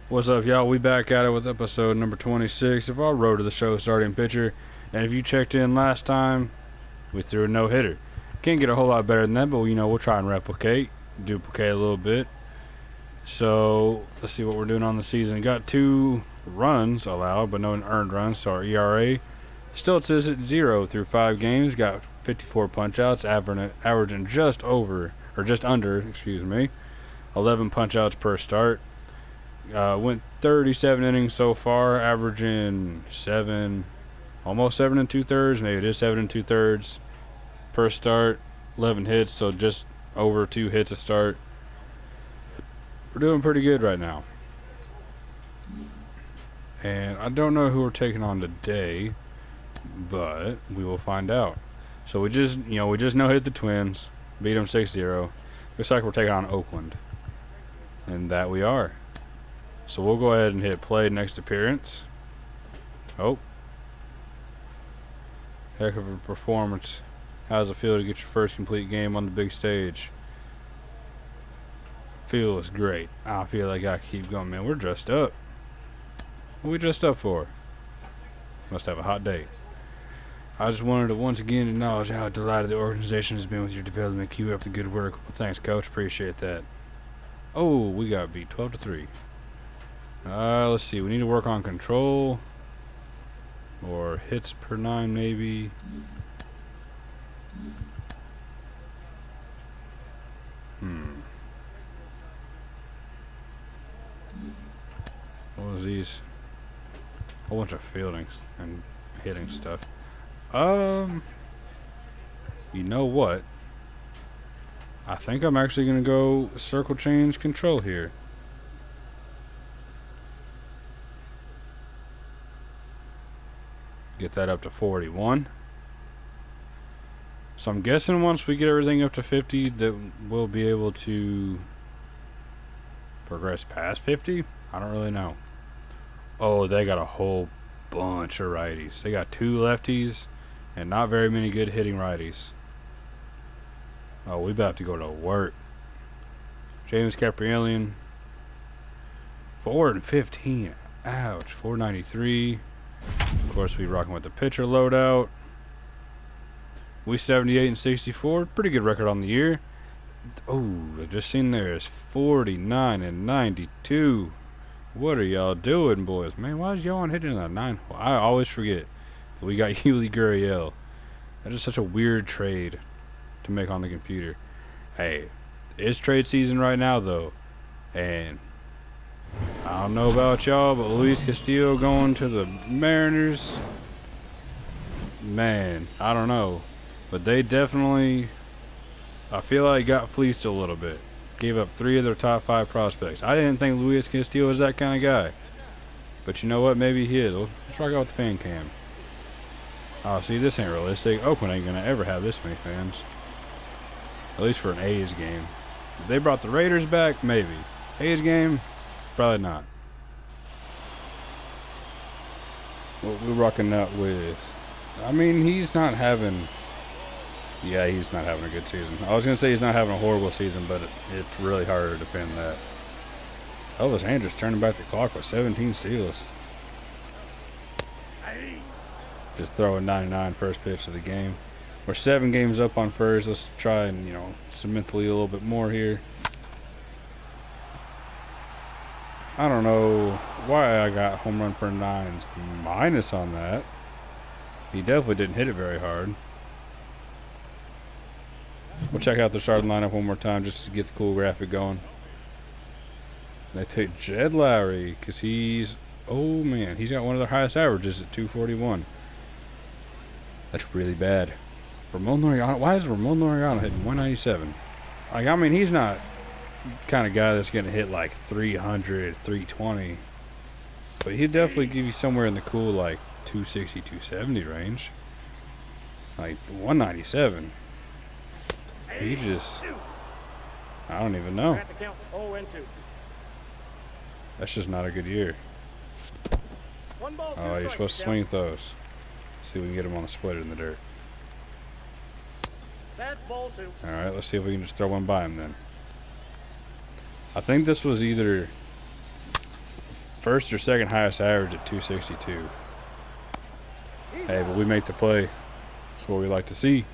What's up, y'all? We back at it with episode number 26 of our Road to the Show starting pitcher. And if you checked in last time, we threw a no-hitter. Can't get a whole lot better than that, but we'll try and duplicate a little bit. So let's see what we're doing on the season. Got 2 runs allowed, but no earned runs. So our ERA still sits at 0 through 5 games. Got 54 punch-outs, averaging just under, 11 punch-outs per start. Went 37 innings so far, averaging almost 7 and 2/3. Maybe it is 7 and 2/3 per start. 11 hits, so just over 2 hits a start. We're doing pretty good right now. And I don't know who we're taking on today, but we will find out. So we just no-hit the Twins, beat them 6-0. Looks like we're taking on Oakland, and that we are. So we'll go ahead and hit play next appearance. Oh. Heck of a performance. How's it feel to get your first complete game on the big stage? Feels great. I feel like I keep going, man. We're dressed up. What are we dressed up for? Must have a hot day. I just wanted to once again acknowledge how delighted the organization has been with your development. Keep up the good work. Well, thanks, Coach. Appreciate that. Oh, we got beat 12-3. Let's see. We need to work on control or hits per 9, maybe. What was these? A whole bunch of fielding and hitting stuff. You know what? I think I'm actually gonna go circle change control here. Get that up to 41. So I'm guessing once we get everything up to 50 that we'll be able to progress past 50. I don't really know. Oh, they got a whole bunch of righties. They got 2 lefties and not very many good hitting righties. Oh, we about to go to work. James Caprielian, 4-15. Ouch. 493. Of course, we rocking with the pitcher loadout. We 78-64. Pretty good record on the year. Oh, I just seen there's 49-92. What are y'all doing, boys? Man, why is y'all hitting a 9? Well, I always forget that we got Yuli Gurriel. That is such a weird trade to make on the computer. Hey, it's trade season right now, though. And I don't know about y'all, but Luis Castillo going to the Mariners, man, I don't know. But they definitely, I feel like, got fleeced a little bit. Gave up 3 of their top 5 prospects. I didn't think Luis Castillo was that kind of guy. But you know what? Maybe he is. Let's rock out with the fan cam. Oh, see, this ain't realistic. Oakland ain't going to ever have this many fans. At least for an A's game. If they brought the Raiders back, maybe. A's game, probably not. What we're rocking out with. I mean, he's not having... Yeah, he's not having a good season. I was going to say he's not having a horrible season, but it's really hard to defend that. Elvis Andrus turning back the clock with 17 steals. Just throwing 99 first pitch of the game. We're 7 games up on first. Let's try and, cement the lead a little bit more here. I don't know why I got home run per 9's minus on that. He definitely didn't hit it very hard. We'll check out the starting lineup one more time just to get the cool graphic going. They picked Jed Lowry because he's got one of their highest averages at 241. That's really bad. Ramon Laureano, why is Ramon Laureano hitting 197? He's not the kind of guy that's going to hit like 300, 320. But he'd definitely give you somewhere in the cool like 260, 270 range. Like 197. He just, I don't even know. That's just not a good year. Oh, you're supposed to swing at those. See if we can get him on a splitter in the dirt. Alright, let's see if we can just throw one by him then. I think this was either first or second highest average at 262. Hey, but we make the play. That's what we like to see.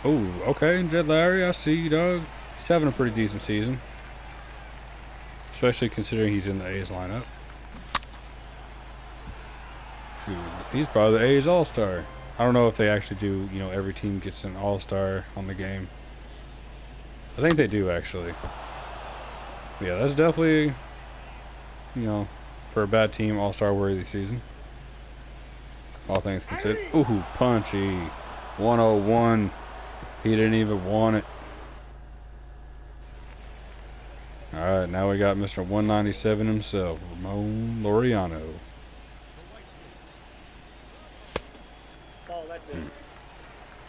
Oh, okay, Jed Lowry, I see you, dog. He's having a pretty decent season. Especially considering he's in the A's lineup. Shoot, he's probably the A's All-Star. I don't know if they actually do, you know, every team gets an All-Star on the game. I think they do, actually. Yeah, that's definitely, you know, for a bad team, All-Star worthy season. All things considered. Ooh, punchy. 101. He didn't even want it. Alright, now we got Mr. 197 himself, Ramon Laureano.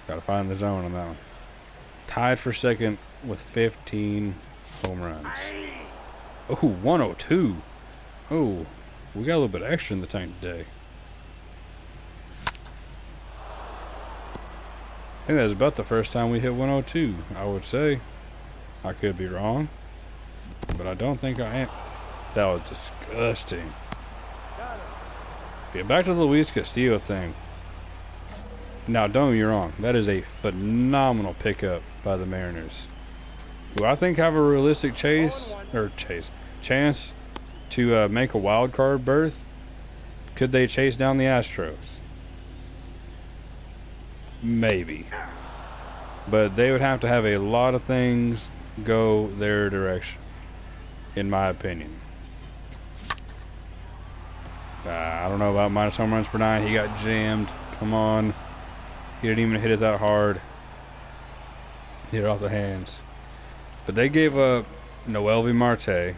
Gotta find the zone on that one. Tied for second with 15 home runs. Oh, 102. Oh, we got a little bit extra in the tank today. I think that's about the first time we hit 102, I would say. I could be wrong, but I don't think I am. That was disgusting. Get back to the Luis Castillo thing. Now, don't get me wrong. That is a phenomenal pickup by the Mariners, who I think have a realistic chance to make a wild card berth. Could they chase down the Astros? Maybe. But they would have to have a lot of things go their direction, in my opinion. I don't know about minus home runs per nine. He got jammed. Come on. He didn't even hit it that hard. Hit it off the hands. But they gave up Noelvi Marte.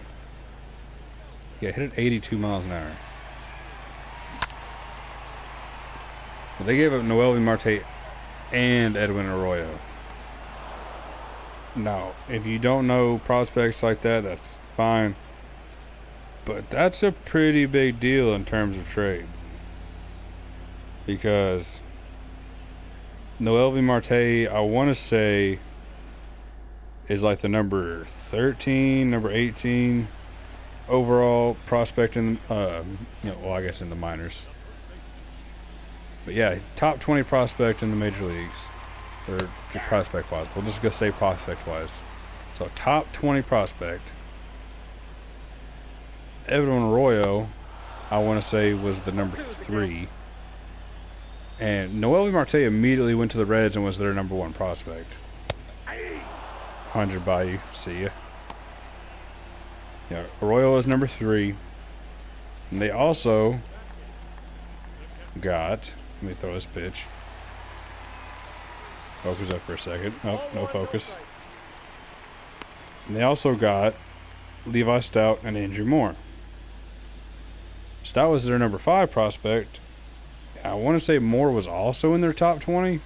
Yeah, hit it 82 miles an hour. But they gave up Noelvi Marte and Edwin Arroyo. Now, if you don't know prospects like that, that's fine. But that's a pretty big deal in terms of trade. Because Noelvi Marte, I want to say, is like the number 13, number 18 overall prospect in, well, I guess in the minors. But yeah, top 20 prospect in the major leagues, or just prospect-wise. We'll just go say prospect-wise. So top 20 prospect. Edwin Arroyo, I want to say, was the number 3. And Noelvi Marte immediately went to the Reds and was their number 1 prospect. 100 by you. See ya. Yeah, Arroyo was number 3. And they also got... Let me throw this pitch. Focus up for a second. Oh, no focus. And they also got Levi Stout and Andrew Moore. Stout was their number 5 prospect. I want to say Moore was also in their top 20.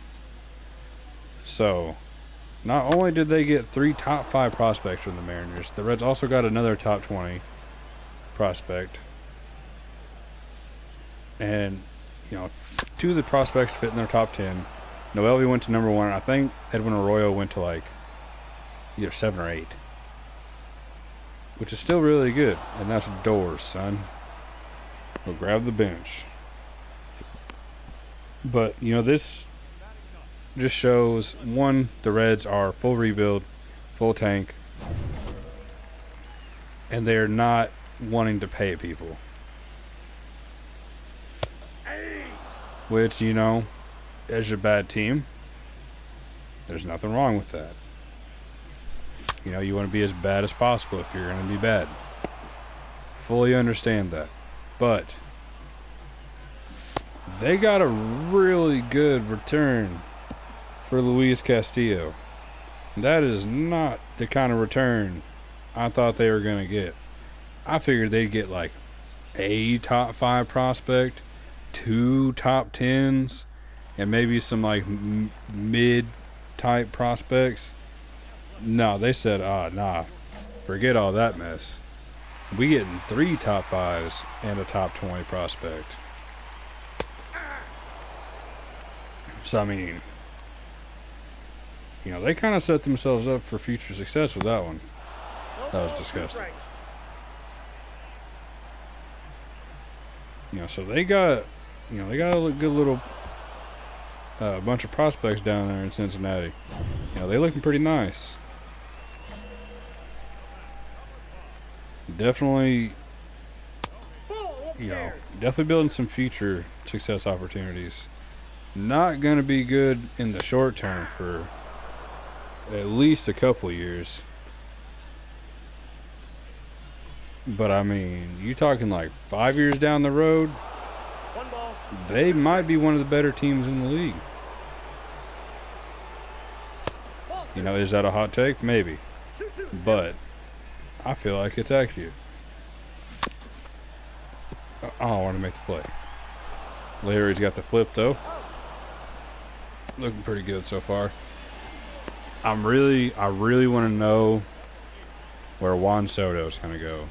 So, not only did they get 3 top 5 prospects from the Mariners, the Reds also got another top 20 prospect. And, you know, 2 of the prospects fit in their top 10. Noelvi went to number 1. I think Edwin Arroyo went to like either 7 or 8. Which is still really good. And that's doors, son. Go grab the bench. But, you know, this just shows, one, the Reds are full rebuild, full tank, and they're not wanting to pay people. Which, you know, as a bad team, there's nothing wrong with that. You know, you want to be as bad as possible if you're going to be bad. Fully understand that. But they got a really good return for Luis Castillo. That is not the kind of return I thought they were going to get. I figured they'd get like a top 5 prospect, 2 top 10s, and maybe some like mid-type prospects. No, they said, nah, forget all that mess. We getting 3 top 5s and a top 20 prospect. So, I mean, you know, they kind of set themselves up for future success with that one. That was disgusting. You know, so they got, you know, they got a good little bunch of prospects down there in Cincinnati. You know, they looking pretty nice. Definitely, you know, definitely building some future success opportunities. Not going to be good in the short term for at least a couple years. But I mean, you talking like 5 years down the road, they might be one of the better teams in the league. You know, is that a hot take? Maybe. But I feel like it's accurate. I don't want to make the play. Larry's got the flip though. Looking pretty good so far. I really want to know where Juan Soto's gonna go.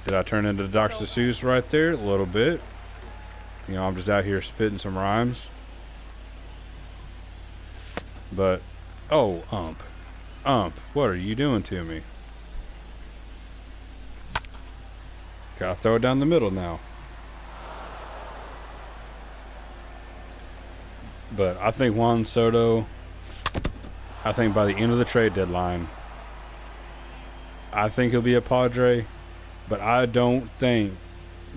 Did I turn into Dr. Seuss right there? A little bit. You know, I'm just out here spitting some rhymes. But, oh, Ump, what are you doing to me? Gotta throw it down the middle now. But I think Juan Soto, I think by the end of the trade deadline, I think he'll be a Padre. But I don't think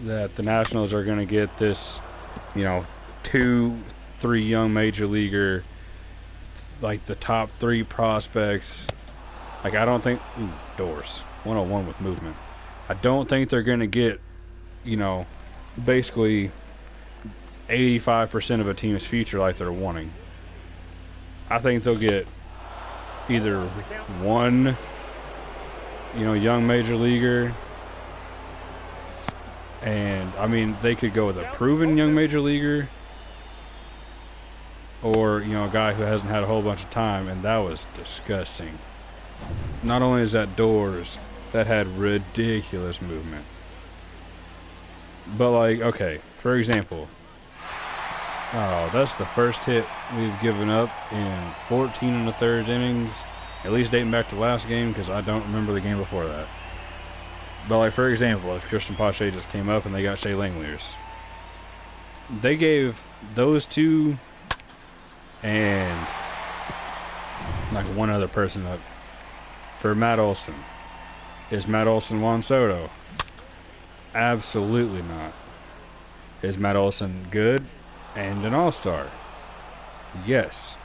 that the Nationals are going to get this, you know, 2-3 young major leaguer, like the top 3 prospects. Like, I don't think, doors, 101 with movement. I don't think they're going to get, you know, basically 85% of a team's future like they're wanting. I think they'll get either one, you know, young major leaguer. And, I mean, they could go with a proven young major leaguer or, you know, a guy who hasn't had a whole bunch of time, and that was disgusting. Not only is that doors, that had ridiculous movement. But, like, okay, for example, oh, that's the first hit we've given up in 14 1/3 innings, at least dating back to last game, because I don't remember the game before that. But, like, for example, if Christian Pache just came up and they got Shea Langeliers, they gave those two and, like, one other person up for Matt Olson. Is Matt Olson Juan Soto? Absolutely not. Is Matt Olson good and an all-star? Yes.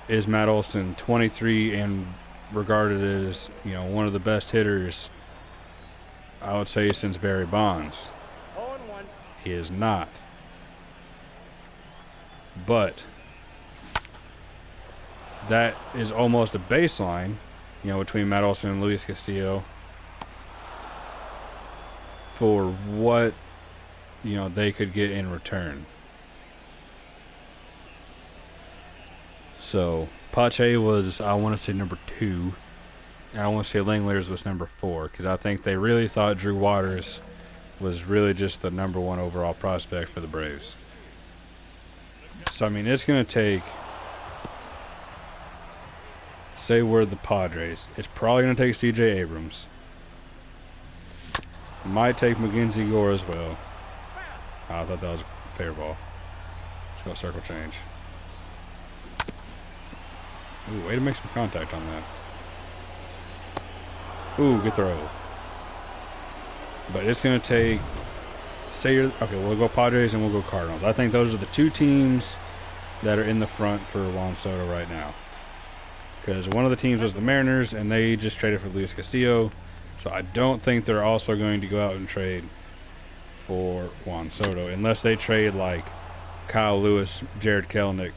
Is Matt Olson 23 and regarded as, you know, one of the best hitters, I would say, since Barry Bonds? He is not. But that is almost a baseline, you know, between Matt Olson and Luis Castillo for what, you know, they could get in return. So Pache was, I want to say, number 2. And I want to say Langeliers was number 4, because I think they really thought Drew Waters was really just the number 1 overall prospect for the Braves. So, I mean, it's going to take, say we're the Padres, it's probably going to take C.J. Abrams. Might take Mackenzie Gore as well. I thought that was a fair ball. Let's go circle change. Ooh, way to make some contact on that. Ooh, good throw. But it's going to take, say you're, okay, we'll go Padres and we'll go Cardinals. I think those are the 2 teams that are in the front for Juan Soto right now. Because one of the teams was the Mariners, and they just traded for Luis Castillo. So I don't think they're also going to go out and trade for Juan Soto, unless they trade like Kyle Lewis, Jared Kelenic,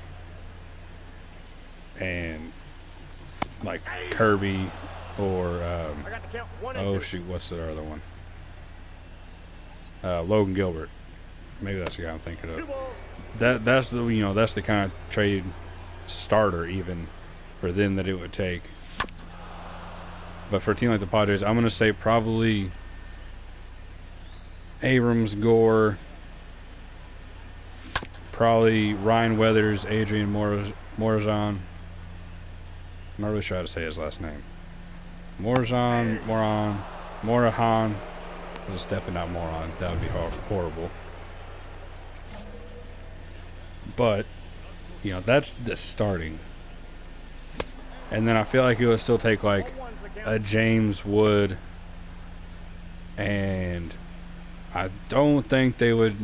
and like Kirby, or oh shoot, what's the other one? Logan Gilbert. Maybe that's the guy I'm thinking of. That's the, you know, that's the kind of trade starter even for them that it would take. But for a team like the Padres, I'm going to say probably Abrams, Gore, probably Ryan Weathers, Adrian Morazan. I'm not really sure how to say his last name. Morahan. It's definitely not Moron. That would be horrible. But, you know, that's the starting. And then I feel like it would still take like a James Wood, and I don't think they would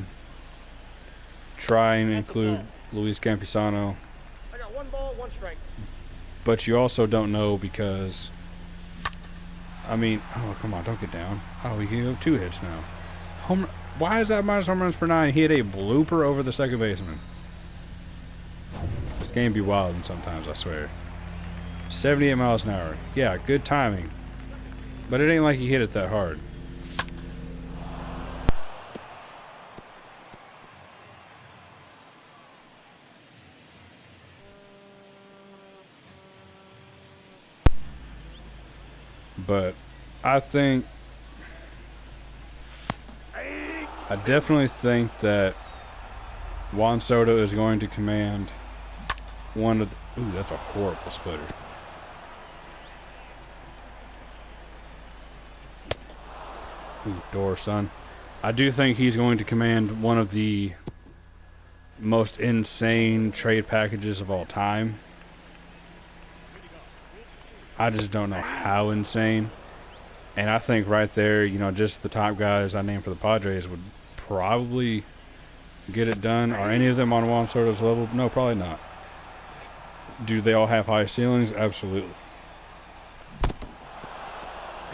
try and include Luis Campusano. I got 1 ball, 1 strike. But you also don't know because, I mean, oh, come on, don't get down. Oh, we have 2 hits now. Why is that minus home runs per 9? He hit a blooper over the second baseman. This game be wild sometimes, I swear. 78 miles an hour. Yeah, good timing. But it ain't like he hit it that hard. But I definitely think that Juan Soto is going to command one of the... Ooh, that's a horrible splitter. Ooh, door, son. I do think he's going to command one of the most insane trade packages of all time. I just don't know how insane. And I think right there, you know, just the top guys I named for the Padres would probably get it done. Are any of them on Juan Soto's level? No, probably not. Do they all have high ceilings? Absolutely.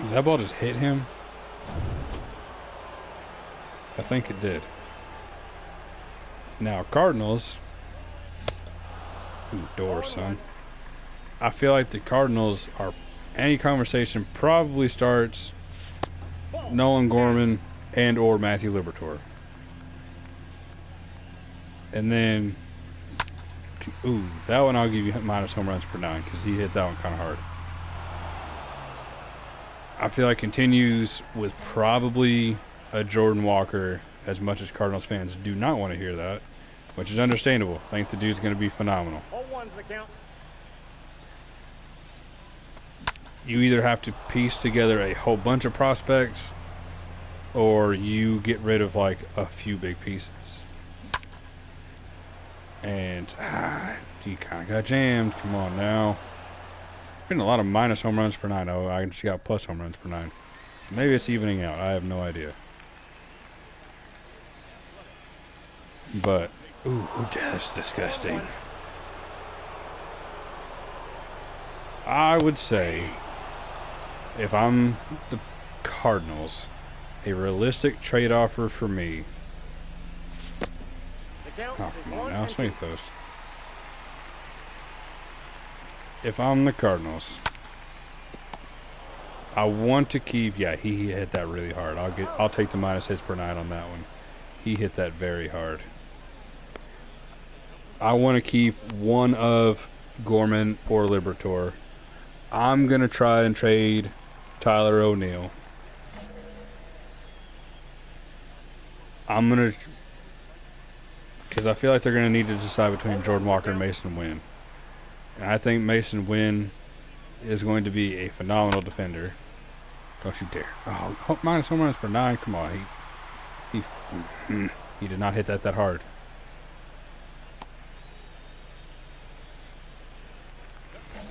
That ball just hit him. I think it did. Now, Cardinals. Ooh, door, son. I feel like the Cardinals are... Any conversation probably starts Nolan Gorman and or Matthew Liberatore. And then... Ooh, that one I'll give you minus home runs per 9 because he hit that one kind of hard. I feel like continues with probably a Jordan Walker, as much as Cardinals fans do not want to hear that, which is understandable. I think the dude's going to be phenomenal. All ones the count. You either have to piece together a whole bunch of prospects or you get rid of like a few big pieces. And you kind of got jammed. Come on now. Getting a lot of minus home runs per 9. Oh, I just got plus home runs per 9. So maybe it's evening out. I have no idea. But, ooh, that's disgusting. I would say, if I'm the Cardinals, a realistic trade offer for me. Oh, come on now, swing those. If I'm the Cardinals, I want to keep. Yeah, he hit that really hard. I'll take the minus hits per 9 on that one. He hit that very hard. I want to keep one of Gorman or Liberatore. I'm gonna try and trade Tyler O'Neill. I'm gonna, because I feel like they're gonna need to decide between Jordan Walker and Mason Wynn. And I think Mason Wynn is going to be a phenomenal defender. Don't you dare! Oh, minus home runs per 9. Come on, he did not hit that hard.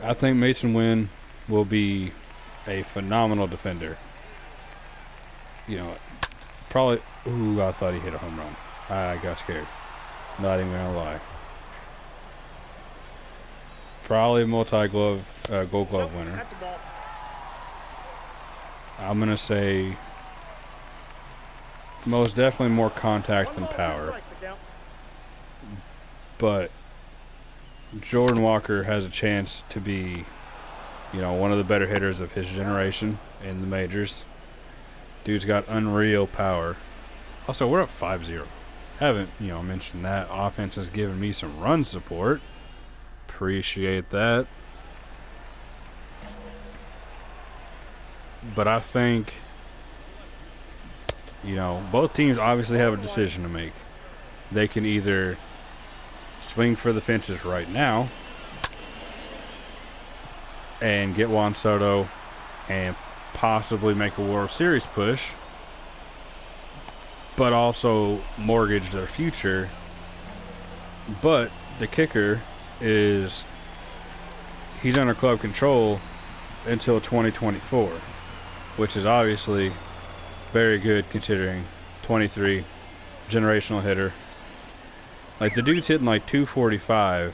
I think Mason Wynn will be a phenomenal defender. You know, probably. Ooh, I thought he hit a home run. I got scared. Not even gonna lie. Probably a Gold Glove winner. I'm gonna say most definitely more contact than power. But Jordan Walker has a chance to be, you know, one of the better hitters of his generation in the majors. Dude's got unreal power. Also, we're up 5-0. Haven't, you know, mentioned that. Offense has given me some run support. Appreciate that. But I think, you know, both teams obviously have a decision to make. They can either swing for the fences right now and get Juan Soto and possibly make a World Series push, but also mortgage their future. But the kicker is he's under club control until 2024, which is obviously very good considering 23, generational hitter. Like, the dude's hitting like 245,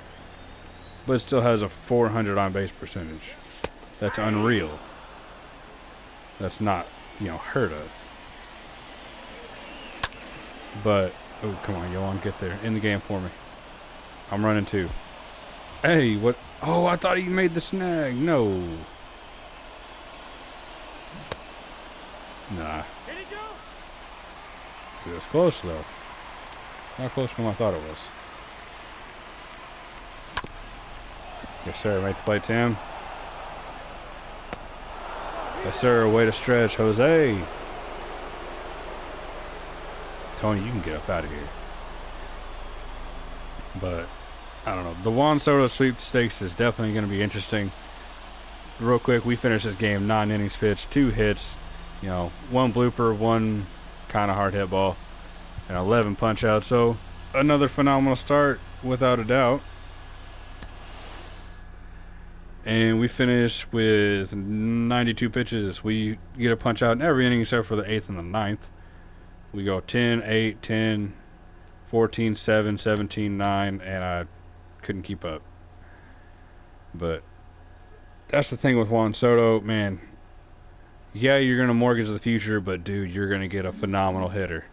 but still has a 400 on base percentage. That's unreal. That's not, heard of. But, oh, come on, Yohan, get there. In the game for me. I'm running too. Hey, what? Oh, I thought he made the snag. No. Nah. It was close, though. Not close to what I thought it was. Yes, sir. Make the play, Tim. Yes, sir. Way to stretch, Jose. Tony, you can get up out of here. But, I don't know. The Juan Soto sweepstakes is definitely going to be interesting. Real quick, we finished this game 9 innings pitched, 2 hits, 1 blooper, 1 kind of hard hit ball, and 11 punch outs. So, another phenomenal start, without a doubt. And we finished with 92 pitches. We get a punch out in every inning except for the 8th and the 9th. We go 10, 8, 10, 14, 7, 17, 9, and I couldn't keep up. But that's the thing with Juan Soto, man. Yeah, you're going to mortgage the future, but dude, you're going to get a phenomenal hitter.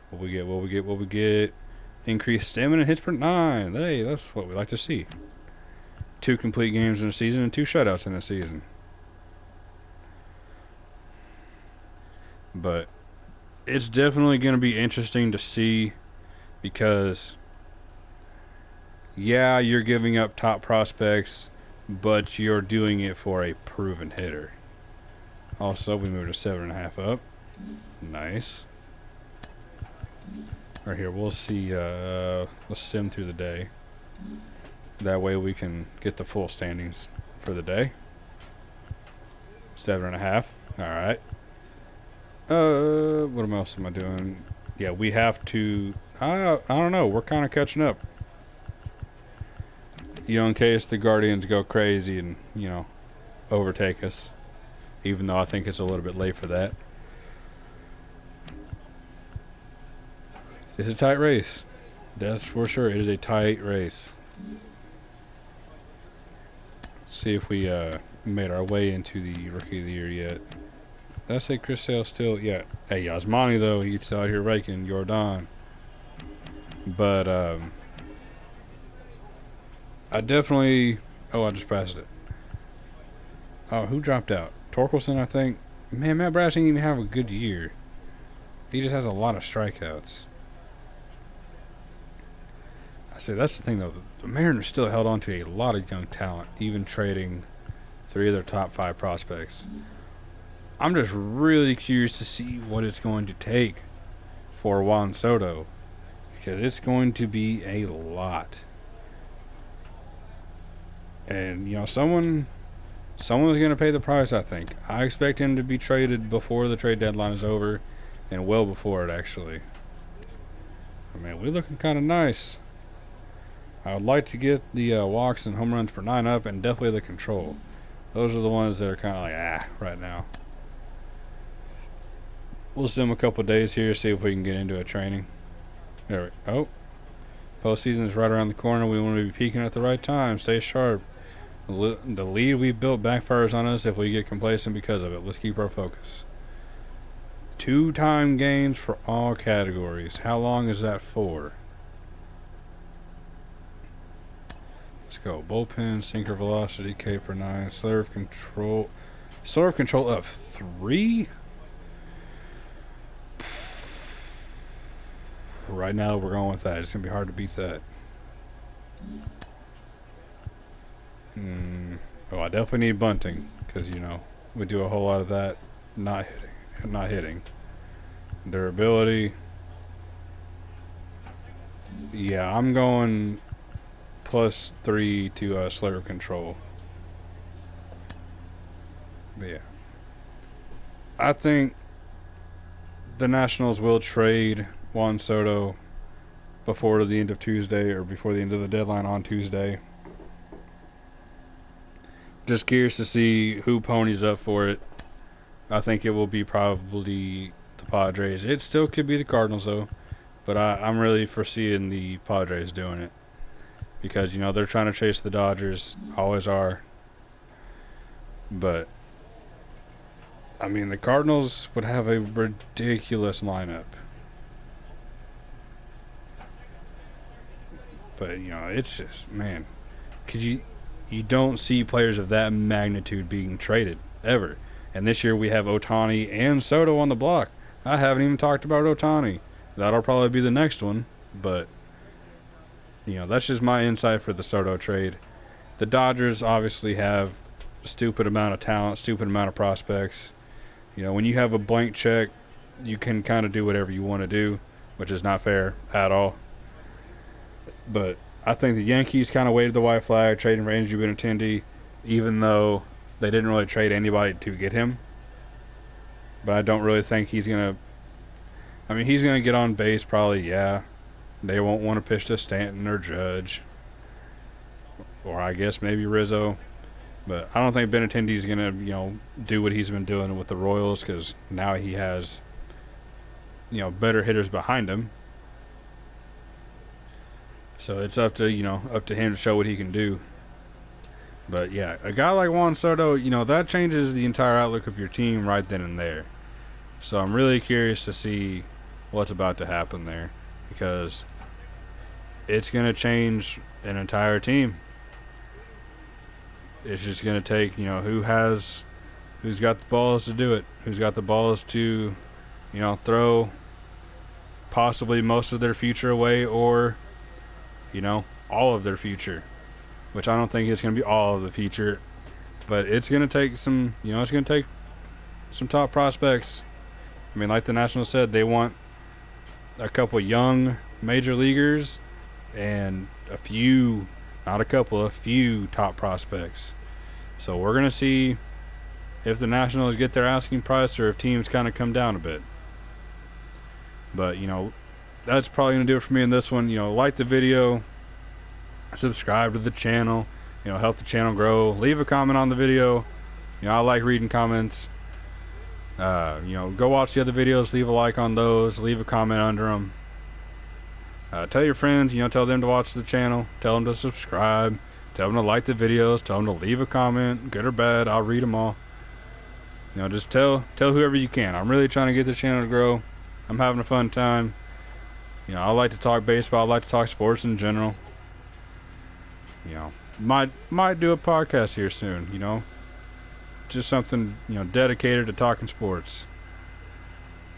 What we get? Increased stamina, hits per 9. Hey, that's what we like to see. 2 complete games in a season and 2 shutouts in a season. But it's definitely going to be interesting to see, because yeah, you're giving up top prospects, but you're doing it for a proven hitter. Also, we moved to 7.5 up. Nice. Right here, we'll see. Let's sim through the day. That way we can get the full standings for the day. 7.5. All right. What else am I doing? Yeah, we have to. I don't know. We're kind of catching up. In case the Guardians go crazy and overtake us. Even though I think it's a little bit late for that. It's a tight race. That's for sure. It is a tight race. See if we made our way into the Rookie of the Year yet. Did I say Chris Sale still? Yeah. Hey, Yasmani, though, he's out here raking Jordan. But, I definitely... Oh, I just passed it. Oh, who dropped out? Torkelson, I think. Man, Matt Brass didn't even have a good year. He just has a lot of strikeouts. I say that's the thing, though. The Mariners still held on to a lot of young talent, even trading 3 of their top 5 prospects. I'm just really curious to see what it's going to take for Juan Soto, because it's going to be a lot. And, someone's going to pay the price, I think. I expect him to be traded before the trade deadline is over, and well before it, actually. I mean, we're looking kind of nice. I would like to get the walks and home runs per 9 up, and definitely the control. Those are the ones that are kind of like, right now. We'll sim a couple days here, see if we can get into a training. There we go. Postseason is right around the corner. We want to be peaking at the right time. Stay sharp. The lead we built backfires on us if we get complacent because of it. Let's keep our focus. 2-time games for all categories. How long is that for? Let's go. Bullpen, sinker velocity, K per 9, slurve control. Slurve control up 3? Right now we're going with that. It's going to be hard to beat that. Oh, I definitely need bunting, because, we do a whole lot of that. Not hitting. Durability. Yeah, I'm going +3 to slur control. But yeah, I think the Nationals will trade Juan Soto before the end of Tuesday, or before the end of the deadline on Tuesday. Just curious to see who ponies up for it. I think it will be probably the Padres. It still could be the Cardinals though, but I'm really foreseeing the Padres doing it because they're trying to chase the Dodgers, always are. But I mean, the Cardinals would have a ridiculous lineup. But it's just, man, could you don't see players of that magnitude being traded ever. And this year we have Ohtani and Soto on the block. I haven't even talked about Ohtani. That'll probably be the next one, but that's just my insight for the Soto trade. The Dodgers obviously have a stupid amount of talent, stupid amount of prospects. When you have a blank check, you can kind of do whatever you want to do, which is not fair at all. But I think the Yankees kind of waved the white flag, trading for Andrew Benintendi, even though they didn't really trade anybody to get him. But I don't really think he's going to... I mean, he's going to get on base probably, yeah. They won't want to pitch to Stanton or Judge. Or I guess maybe Rizzo. But I don't think Benintendi's going to, do what he's been doing with the Royals, because now he has, better hitters behind him. So it's up to him to show what he can do. But yeah, a guy like Juan Soto, that changes the entire outlook of your team right then and there. So I'm really curious to see what's about to happen there, because it's going to change an entire team. It's just going to take, who's got the balls to do it, who's got the balls to, throw possibly most of their future away, or, all of their future. Which I don't think it's going to be all of the future, but it's going to take some, it's going to take some top prospects. I mean, like the Nationals said, they want a couple young major leaguers and a few top prospects. So we're going to see if the Nationals get their asking price or if teams kind of come down a bit. But, that's probably going to do it for me in this one. Like the video, subscribe to the channel, help the channel grow, leave a comment on the video. I like reading comments. Go watch the other videos, leave a like on those, leave a comment under them. Tell your friends, tell them to watch the channel, tell them to subscribe, tell them to like the videos, tell them to leave a comment, good or bad, I'll read them all. Just tell whoever you can. I'm really trying to get the channel to grow. I'm having a fun time. I like to talk baseball, I like to talk sports in general. Might do a podcast here soon, just something, dedicated to talking sports.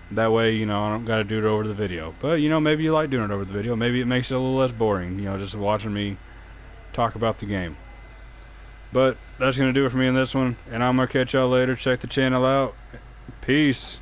That way, I don't got to do it over the video. But, maybe you like doing it over the video. Maybe it makes it a little less boring, just watching me talk about the game. But that's going to do it for me in this one. And I'm going to catch y'all later. Check the channel out. Peace.